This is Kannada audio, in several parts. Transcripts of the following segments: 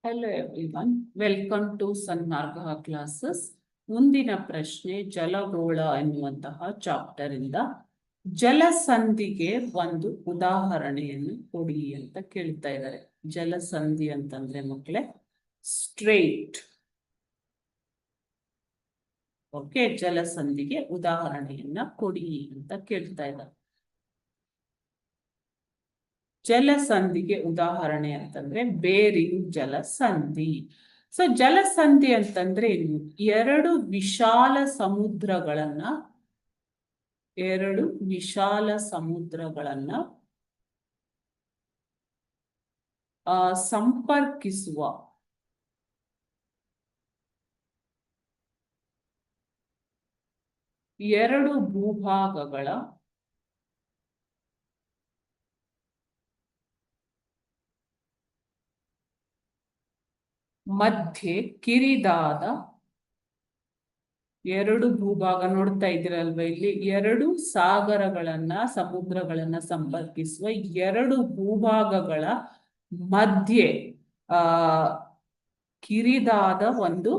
Hello everyone, welcome to Sanmarga classes. ಮುಂದಿನ ಪ್ರಶ್ನೆ ಜಲಗೋಳ ಎನ್ನುವಂತಹ ಚಾಪ್ಟರ್ ಇಂದ ಜಲಸಂಧಿಗೆ ಒಂದು ಉದಾಹರಣೆಯನ್ನು ಕೊಡಿ ಅಂತ ಕೇಳ್ತಾ ಇದ್ದಾರೆ. ಜಲಸಂಧಿ ಅಂತಂದ್ರೆ ಮಕ್ಕಳೇ ಸ್ಟ್ರೇಟ್. ಓಕೆ, ಜಲಸಂಧಿಗೆ ಉದಾಹರಣೆಯನ್ನ ಕೊಡಿ ಅಂತ ಕೇಳ್ತಾ ಇದ್ದಾರೆ. ಜಲಸಂಧಿಗೆ ಉದಾಹರಣೆ ಅಂತಂದ್ರೆ ಬೇರಿಂಗ್ ಜಲಸಂಧಿ. ಸೊ ಜಲಸಂಧಿ ಅಂತಂದ್ರೆ ಎರಡು ವಿಶಾಲ ಸಮುದ್ರಗಳನ್ನ ಸಂಪರ್ಕಿಸುವ ಎರಡು ಭೂಭಾಗಗಳ ಮಧ್ಯೆ ಕಿರಿದಾದ ಎರಡು ಭೂಭಾಗ ನೋಡ್ತಾ ಇದ್ದೀರಲ್ವ, ಇಲ್ಲಿ ಎರಡು ಸಮುದ್ರಗಳನ್ನ ಸಂಪರ್ಕಿಸುವ ಎರಡು ಭೂಭಾಗಗಳ ಮಧ್ಯೆ ಕಿರಿದಾದ ಒಂದು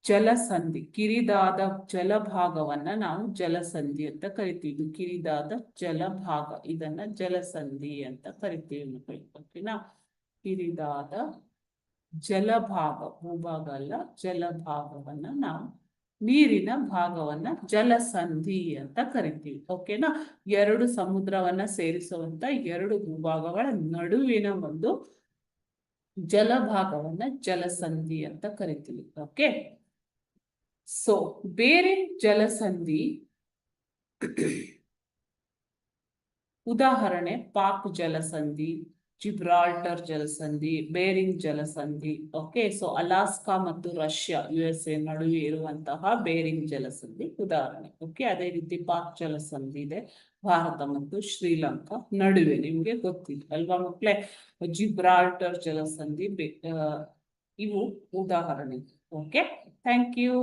ಜಲಸಂಧಿ, ಕಿರಿದಾದ ಜಲಭಾಗವನ್ನ ನಾವು ಜಲಸಂಧಿ ಅಂತ ಕರಿತೀವಿ. ಕಿರಿದಾದ ಜಲಭಾಗ, ಇದನ್ನ ಜಲಸಂಧಿ ಅಂತ ಕರಿತೀವಿ. ಓಕೆನಾ? ಕಿರಿದಾದ ಜಲಭಾಗ, ಭೂಭಾಗ ಅಲ್ಲ, ಜಲಭಾಗವನ್ನ ನಾವು, ನೀರಿನ ಭಾಗವನ್ನ ಜಲಸಂಧಿ ಅಂತ ಕರಿತೀವಿ. ಓಕೆನಾ? ಎರಡು ಸಮುದ್ರವನ್ನ ಸೇರಿಸುವಂತ ಎರಡು ಭೂಭಾಗಗಳ ನಡುವಿನ ಒಂದು ಜಲಭಾಗವನ್ನ ಜಲಸಂಧಿ ಅಂತ ಕರಿತೀವಿ. ಓಕೆ, ಸೊ ಬೇರಿಂಗ್ ಜಲಸಂಧಿ ಉದಾಹರಣೆ ಪಾಕ್ ಜಲಸಂಧಿ, ಜಿಬ್ರಾಲ್ಟರ್ ಜಲಸಂಧಿ, ಬೇರಿಂಗ್ ಜಲಸಂಧಿ. ಓಕೆ, ಸೊ ಅಲಾಸ್ಕಾ ಮತ್ತು ರಷ್ಯಾ USA ನಡುವೆ ಇರುವಂತಹ ಬೇರಿಂಗ್ ಜಲಸಂಧಿ ಉದಾಹರಣೆ. ಓಕೆ, ಅದೇ ರೀತಿ ಪಾಕ್ ಜಲಸಂಧಿ ಇದೆ ಭಾರತ ಮತ್ತು ಶ್ರೀಲಂಕಾ ನಡುವೆ, ನಿಮ್ಗೆ ಗೊತ್ತಿದೆ ಅಲ್ವಾ ಮಕ್ಕಳೇ. ಜಿಬ್ರಾಲ್ಟರ್ ಜಲಸಂಧಿ, ಇವು ಉದಾಹರಣೆ. Okay, thank you.